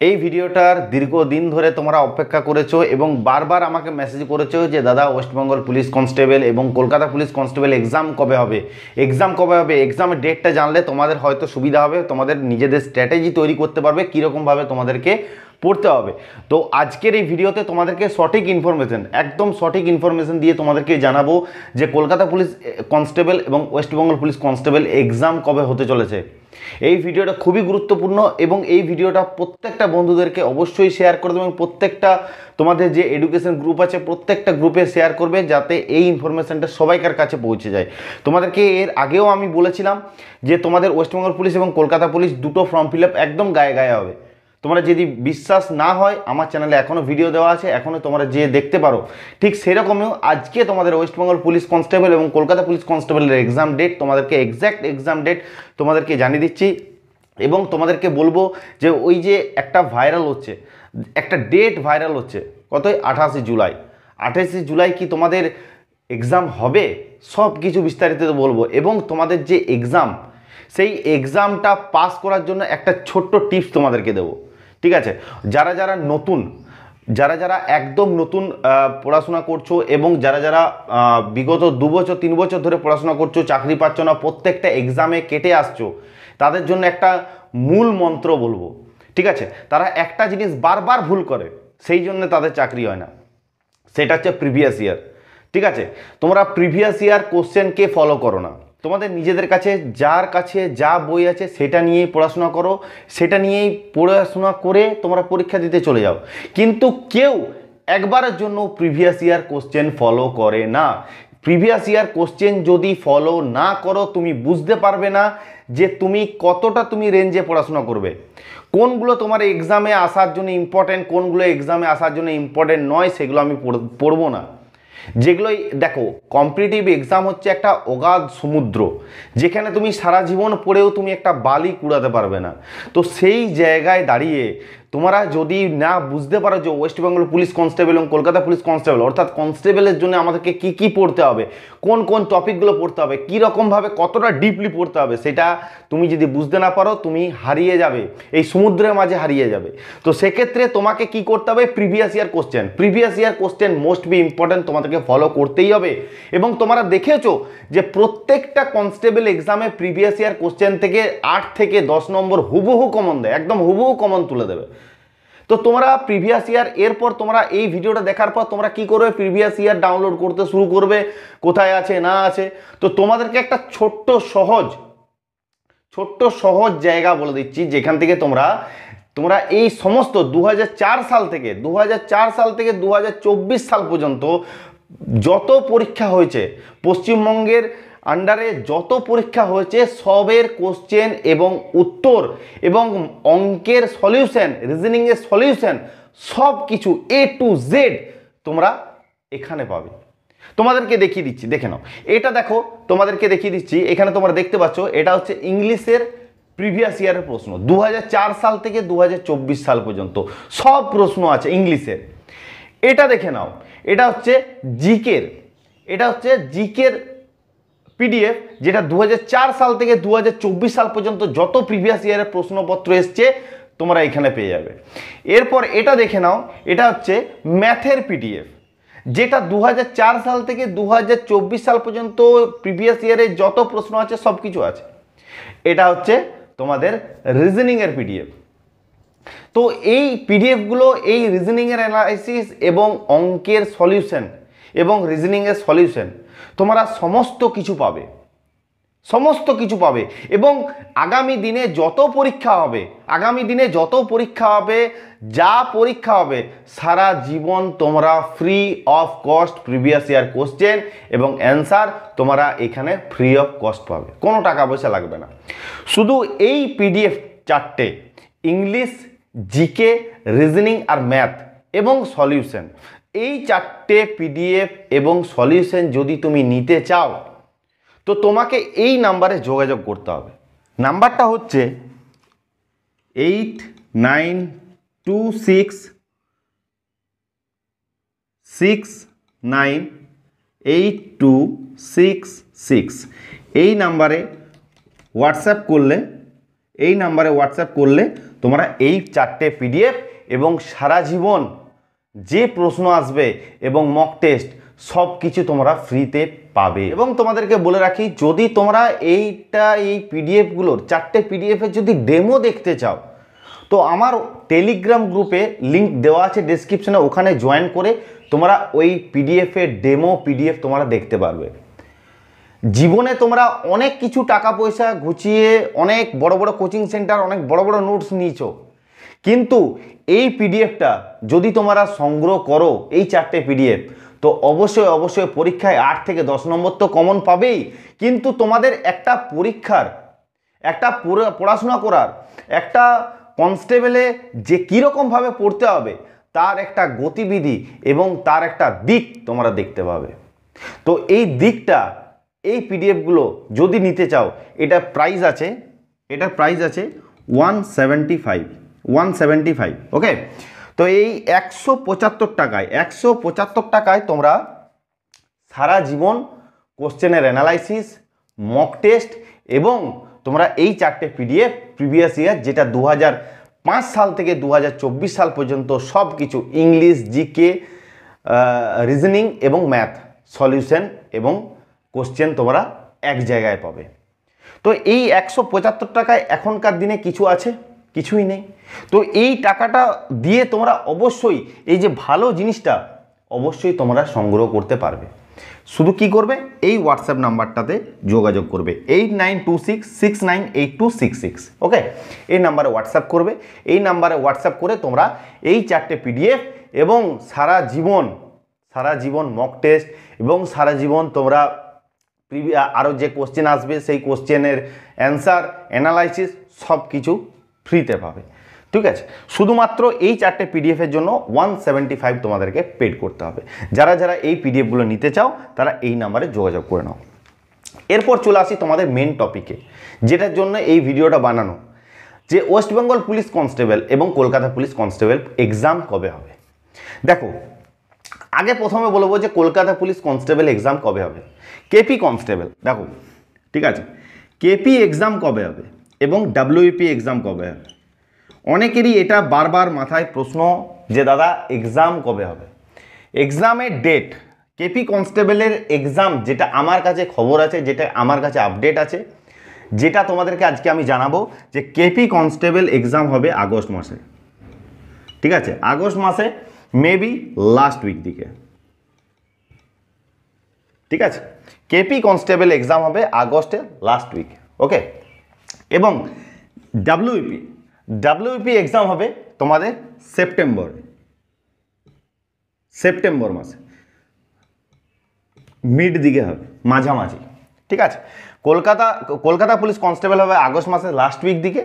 এই ভিডিওটার দীর্ঘদিন ধরে তোমরা অপেক্ষা করেছো এবং বারবার আমাকে মেসেজ করেছো যে দাদা ওয়েস্টবেঙ্গল পুলিশ কনস্টেবল এবং কলকাতা পুলিশ কনস্টেবল এক্সাম কবে হবে, এক্সামের ডেটটা জানলে তোমাদের হয়তো সুবিধা হবে, তোমাদের নিজেদের স্ট্র্যাটেজি তৈরি করতে পারবে কীরকমভাবে তোমাদেরকে পড়তে হবে। তো আজকের এই ভিডিওতে তোমাদেরকে সঠিক ইনফরমেশন, একদম সঠিক ইনফরমেশন দিয়ে তোমাদেরকে জানাবো যে কলকাতা পুলিশ কনস্টেবল এবং ওয়েস্টবেঙ্গল পুলিশ কনস্টেবল এক্সাম কবে হতে চলেছে। এই ভিডিওটা খুবই গুরুত্বপূর্ণ এবং এই ভিডিওটা প্রত্যেকটা বন্ধুদেরকে অবশ্যই শেয়ার করে দেবে এবং প্রত্যেকটা তোমাদের যে এডুকেশন গ্রুপ আছে প্রত্যেকটা গ্রুপে শেয়ার করবে যাতে এই ইনফরমেশনটা সবাইকার কাছে পৌঁছে যায়। তোমাদেরকে এর আগেও আমি বলেছিলাম যে তোমাদের ওয়েস্টবেঙ্গল পুলিশ এবং কলকাতা পুলিশ দুটো ফর্ম ফিল আপ একদম গায়ে গায়ে হবে। তোমরা যদি বিশ্বাস না হয় আমার চ্যানেলে এখনও ভিডিও দেওয়া আছে, এখনও তোমরা যে দেখতে পারো। ঠিক সেরকমও আজকে তোমাদের ওয়েস্টবেঙ্গল পুলিশ কনস্টেবল এবং কলকাতা পুলিশ কনস্টেবলের এক্সাম ডেট, তোমাদেরকে এক্স্যাক্ট এক্সাম ডেট তোমাদেরকে জানিয়ে দিচ্ছি এবং তোমাদেরকে বলবো যে ওই যে একটা ভাইরাল হচ্ছে, একটা ডেট ভাইরাল হচ্ছে, কতই 28 জুলাই। 28 জুলাই কি তোমাদের এক্সাম হবে সব কিছু বিস্তারিত বলবো এবং তোমাদের যে এক্সাম সেই এক্সামটা পাস করার জন্য একটা ছোট্ট টিপস তোমাদেরকে দেবো। ঠিক আছে, যারা যারা নতুন, যারা একদম নতুন পড়াশোনা করছো এবং যারা বিগত 2 বছর 3 বছর ধরে পড়াশোনা করছো, চাকরি পাচ্ছ না, প্রত্যেকটা এক্সামে কেটে আসছো, তাদের জন্য একটা মূল মন্ত্র বলবো। ঠিক আছে, তারা একটা জিনিস বারবার ভুল করে, সেই জন্য তাদের চাকরি হয় না, সেটা হচ্ছে প্রিভিয়াস ইয়ার। ঠিক আছে, তোমরা প্রিভিয়াস ইয়ার কোশ্চেনকে ফলো করো না, তোমাদের নিজেদের কাছে যার কাছে যা বই আছে সেটা নিয়েই পড়াশোনা করো, সেটা নিয়েই পড়াশোনা করে তোমরা পরীক্ষা দিতে চলে যাও। কিন্তু কেউ একবারের জন্য প্রিভিয়াস ইয়ার কোশ্চেন ফলো করে না। প্রিভিয়াস ইয়ার কোশ্চেন যদি ফলো না করো তুমি বুঝতে পারবে না যে তুমি কতটা তুমি রেঞ্জে পড়াশোনা করবে, কোনগুলো তোমার এক্সামে আসার জন্য ইম্পর্টেন্ট, কোনগুলো এক্সামে আসার জন্য ইম্পর্টেন্ট নয়, সেগুলো আমি পড়বো না। যেগুলোই দেখো, কম্পিটিটিভ এক্সাম হচ্ছে একটা অগাধ সমুদ্র, যেখানে তুমি সারা জীবন পড়েও তুমি একটা বালি কুড়াতে পারবে না। তো সেই জায়গায় দাঁড়িয়ে তোমরা যদি না বুঝতে পারো যে ওয়েস্টবেঙ্গল পুলিশ কনস্টেবল এবং কলকাতা পুলিশ কনস্টেবল অর্থাৎ কনস্টেবলের জন্য আমাদেরকে কি কি পড়তে হবে, কোন কোন টপিকগুলো পড়তে হবে, কীরকমভাবে কতটা ডিপলি পড়তে হবে, সেটা তুমি যদি বুঝতে না পারো তুমি হারিয়ে যাবে, এই সমুদ্রের মাঝে হারিয়ে যাবে। তো সেক্ষেত্রে তোমাকে কি করতে হবে, previous year question most be important, তোমাদেরকে ফলো করতেই হবে। এবং তোমরা দেখেছো যে প্রত্যেকটা কনস্টেবল এক্সামে প্রিভিয়াস ইয়ার কোশ্চেন থেকে 8 থেকে 10 নম্বর হুবহু কমন দেয়, একদম হুবহু কমন তুলে দেবে। তো তোমরা প্রিভিয়াস ইয়ার, এরপর তোমরা এই ভিডিওটা দেখার পর তোমরা কি করবে, প্রিভিয়াস ইয়ার ডাউনলোড করতে শুরু করবে, কোথায় আছে না আছে। তো তোমাদেরকে একটা ছোট্ট সহজ জায়গা বলে দিচ্ছি, যেখান থেকে তোমরা এই সমস্ত 2004 সাল থেকে 2024 সাল পর্যন্ত যত পরীক্ষা হয়েছে, পশ্চিমবঙ্গের আন্ডারে যত পরীক্ষা হয়েছে সবের কোশ্চেন এবং উত্তর এবং অঙ্কের সলিউশন, রিজনিংয়ের সলিউশন, সব কিছু A to Z তোমরা এখানে পাবে। তোমাদেরকে দেখিয়ে দিচ্ছি, দেখে নাও। এটা দেখো, তোমাদেরকে দেখিয়ে দিচ্ছি, এখানে তোমরা দেখতে পাচ্ছ এটা হচ্ছে ইংলিশের প্রিভিয়াস ইয়ারের প্রশ্ন 2004 সাল থেকে 2024 সাল পর্যন্ত সব প্রশ্ন আছে ইংলিশের। এটা দেখে নাও, এটা হচ্ছে জিকের পিডিএফ, যেটা 2004 সাল থেকে 2024 সাল পর্যন্ত যত প্রিভিয়াস ইয়ারের প্রশ্নপত্র এসছে তোমরা এখানে পেয়ে যাবে। এরপর এটা দেখে নাও, এটা হচ্ছে ম্যাথের পিডিএফ, যেটা 2004 সাল থেকে 2024 সাল পর্যন্ত প্রিভিয়াস ইয়ারে যত প্রশ্ন আছে সব কিছু আছে। এটা হচ্ছে তোমাদের রিজনিংয়ের পিডিএফ। তো এই পিডিএফগুলো, এই রিজনিংয়ের অ্যানালাইসিস এবং অঙ্কের সলিউশন এবং রিজনিংয়ের সলিউশন তোমরা সমস্ত কিছু পাবে এবং আগামী দিনে যত পরীক্ষা হবে যা পরীক্ষা হবে সারা জীবন তোমরা free of cost previous year question এবং অ্যান্সার তোমরা এখানে ফ্রি অফ কস্ট পাবে, কোনো টাকা পয়সা লাগবে না। শুধু এই পিডিএফ 4টে, ইংলিশ, জিকে, রিজনিং আর ম্যাথ এবং সলিউশন, এই 4টে পিডিএফ এবং সলিউশন যদি তুমি নিতে চাও তো তোমাকে এই নাম্বারে যোগাযোগ করতে হবে। নাম্বারটা হচ্ছে 8926698266। এই নাম্বারে হোয়াটসঅ্যাপ করলে এই নাম্বারে হোয়াটসঅ্যাপ করলে তোমরা এই 4টে পিডিএফ এবং সারা জীবন যে প্রশ্ন আসবে এবং মক টেস্ট সব কিছু তোমরা ফ্রিতে পাবে। এবং তোমাদেরকে বলে রাখি, যদি তোমরা এই পিডিএফগুলোর 4টে পিডিএফের যদি ডেমো দেখতে চাও, তো আমার টেলিগ্রাম গ্রুপে লিঙ্ক দেওয়া আছে ডেসক্রিপশনে, ওখানে জয়েন করে তোমরা ওই পিডিএফের ডেমো পিডিএফ তোমরা দেখতে পারবে। জীবনে তোমরা অনেক কিছু টাকা পয়সা ঘুচিয়ে অনেক বড় বড় কোচিং সেন্টার, অনেক বড় বড় নোটস নিয়েছো, কিন্তু এই পিডিএফটা যদি তোমরা সংগ্রহ করো, এই 4টে পিডিএফ, তো অবশ্যই পরীক্ষায় 8 থেকে 10 নম্বর তো কমন পাবেই, কিন্তু তোমাদের একটা পরীক্ষার, একটা পড়াশোনা করার, একটা কনস্টেবলে যে কীরকমভাবে পড়তে হবে তার একটা গতিবিধি এবং তার একটা দিক তোমরা দেখতে পাবে। তো এই দিকটা, এই পিডিএফগুলো যদি নিতে চাও, এটার প্রাইস আছে 175, ওকে। তো এই 175 টাকায় তোমরা সারা জীবন কোশ্চেনের অ্যানালাইসিস, মক টেস্ট এবং তোমরা এই 4টে পিডিএফ প্রিভিয়াস ইয়ার, যেটা 2005 সাল থেকে 2024 সাল পর্যন্ত সব কিছু, ইংলিশ, জিকে, রিজনিং এবং ম্যাথ সলিউশন এবং কোশ্চেন তোমরা এক জায়গায় পাবে। তো এই 175 টাকায় এখনকার দিনে কিছু আছে? কিছুই নেই। তো এই টাকাটা দিয়ে তোমরা অবশ্যই এই যে ভালো জিনিসটা অবশ্যই তোমরা সংগ্রহ করতে পারবে। শুধু কি করবে, এই হোয়াটসঅ্যাপ নাম্বারটাতে যোগাযোগ করবে 8926698266, ওকে। এই নাম্বারে হোয়াটসঅ্যাপ করবে। এই নাম্বারে হোয়াটসঅ্যাপ করে তোমরা এই 4টে পিডিএফ এবং সারা জীবন মক টেস্ট এবং সারা জীবন তোমরা আরও যে কোশ্চেন আসবে সেই কোশ্চেনের অ্যান্সার, অ্যানালাইসিস সব কিছু ফ্রিতে পাবে, ঠিক আছে। শুধুমাত্র এই 4টে পিডিএফের জন্য 175 তোমাদেরকে পেড করতে হবে। যারা যারা এই পিডিএফগুলো নিতে চাও তারা এই নাম্বারে যোগাযোগ করে নাও। এরপর চলে আসি তোমাদের মেন টপিকে, যেটার জন্য এই ভিডিওটা বানানো, যে ওয়েস্ট বেঙ্গল পুলিশ কনস্টেবল এবং কলকাতা পুলিশ কনস্টেবল এক্সাম কবে হবে। দেখো, আগে প্রথমে বলবো যে কলকাতা পুলিশ কনস্টেবল এক্সাম কবে হবে। কেপি কনস্টেবল, দেখো ঠিক আছে, কেপি এক্সাম কবে হবে এবং ডাব্লিউপি এক্সাম কবে হবে। অনেকেরই এটা বারবার মাথায় প্রশ্ন যে দাদা এক্সাম কবে হবে। এক্সামের ডেট, কেপি কনস্টেবলের এক্সাম যেটা আমার কাছে খবর আছে, যেটা আমার কাছে আপডেট আছে, যেটা তোমাদেরকে আজকে আমি জানাবো, যে কেপি কনস্টেবল এক্সাম হবে আগস্ট মাসে, ঠিক আছে। আগস্ট মাসে মেবি লাস্ট উইক দিকে, ঠিক আছে। কেপি কনস্টেবল এক্সাম হবে আগস্টের লাস্ট উইক, ওকে। এবং ডাব্লিউপি এক্সাম হবে তোমাদের সেপ্টেম্বর মাসে মিড দিকে হবে, মাঝামাঝি, ঠিক আছে। কলকাতা পুলিশ কনস্টেবল হবে আগস্ট মাসের লাস্ট উইক দিকে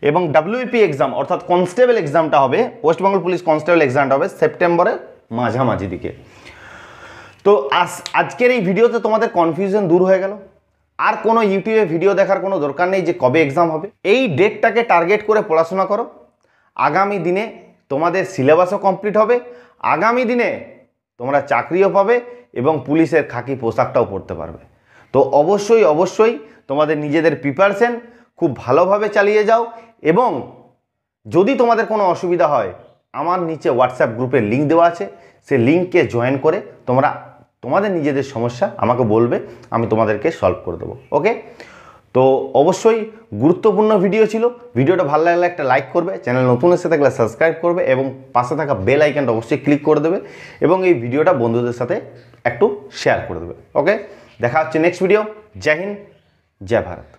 এবং ডাব্লিউপি এক্সাম অর্থাৎ কনস্টেবল এক্সামটা হবে, ওয়েস্ট বেঙ্গল পুলিশ কনস্টেবল এক্সামটা হবে সেপ্টেম্বরের মাঝামাঝি দিকে। তো আজকের এই ভিডিওতে তোমাদের কনফিউশন দূর হয়ে গেল, আর কোনো ইউটিউবে ভিডিও দেখার কোনো দরকার নেই যে কবে এক্সাম হবে। এই ডেটটাকে টার্গেট করে পড়াশোনা করো, আগামী দিনে তোমাদের সিলেবাসও কমপ্লিট হবে, আগামী দিনে তোমরা চাকরিও পাবে এবং পুলিশের খাকি পোশাকটাও পরতে পারবে। তো অবশ্যই তোমাদের নিজেদের প্রিপারেশন খুব ভালোভাবে চালিয়ে যাও এবং যদি তোমাদের কোনো অসুবিধা হয়, আমার নিচে হোয়াটসঅ্যাপ গ্রুপের লিঙ্ক দেওয়া আছে, সেই লিঙ্ককে জয়েন করে তোমরা তোমাদের নিজেদের সমস্যা আমাকে বলবে, আমি তোমাদেরকে সলভ করে দেবো, ওকে। তো অবশ্যই গুরুত্বপূর্ণ ভিডিও ছিল। ভিডিওটা ভালো লাগলে একটা লাইক করবে, চ্যানেল নতুন এসে থাকলে সাবস্ক্রাইব করবে এবং পাশে থাকা বেল আইকনটা অবশ্যই ক্লিক করে দেবে এবং এই ভিডিওটা বন্ধুদের সাথে একটু শেয়ার করে দেবে, ওকে। দেখা হচ্ছে নেক্সট ভিডিও। জয় হিন্দ, জয় ভারত।